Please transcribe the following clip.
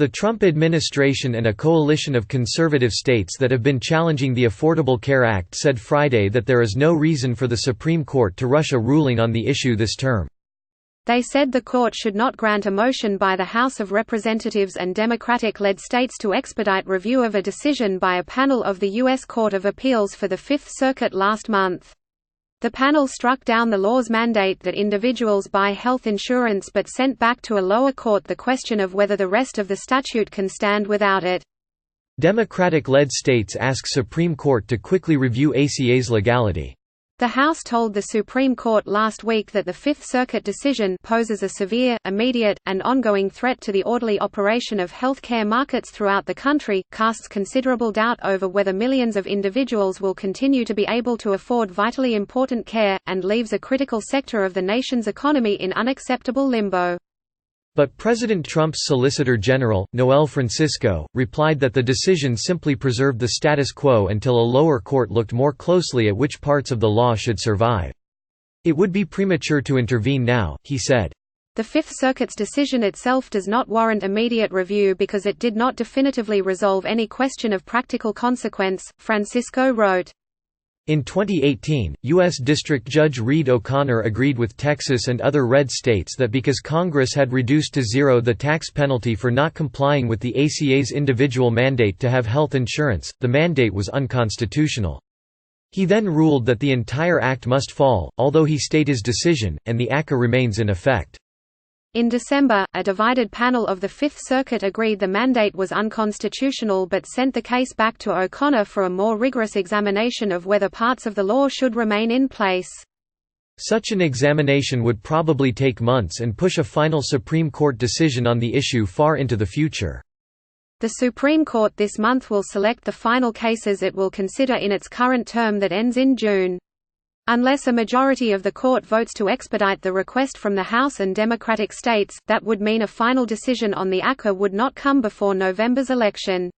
The Trump administration and a coalition of conservative states that have been challenging the Affordable Care Act said Friday that there is no reason for the Supreme Court to rush a ruling on the issue this term. They said the court should not grant a motion by the House of Representatives and Democratic-led states to expedite review of a decision by a panel of the U.S. Court of Appeals for the Fifth Circuit last month. The panel struck down the law's mandate that individuals buy health insurance but sent back to a lower court the question of whether the rest of the statute can stand without it. Democratic-led states ask Supreme Court to quickly review ACA's legality. The House told the Supreme Court last week that the Fifth Circuit decision poses a severe, immediate, and ongoing threat to the orderly operation of health care markets throughout the country, casts considerable doubt over whether millions of individuals will continue to be able to afford vitally important care, and leaves a critical sector of the nation's economy in unacceptable limbo. But President Trump's Solicitor General, Noel Francisco, replied that the decision simply preserved the status quo until a lower court looked more closely at which parts of the law should survive. It would be premature to intervene now, he said. The Fifth Circuit's decision itself does not warrant immediate review because it did not definitively resolve any question of practical consequence, Francisco wrote. In 2018, U.S. District Judge Reed O'Connor agreed with Texas and other red states that because Congress had reduced to zero the tax penalty for not complying with the ACA's individual mandate to have health insurance, the mandate was unconstitutional. He then ruled that the entire act must fall, although he stayed his decision, and the ACA remains in effect. In December, a divided panel of the Fifth Circuit agreed the mandate was unconstitutional but sent the case back to O'Connor for a more rigorous examination of whether parts of the law should remain in place. Such an examination would probably take months and push a final Supreme Court decision on the issue far into the future. The Supreme Court this month will select the final cases it will consider in its current term that ends in June. Unless a majority of the court votes to expedite the request from the House and Democratic states, that would mean a final decision on the ACA would not come before November's election.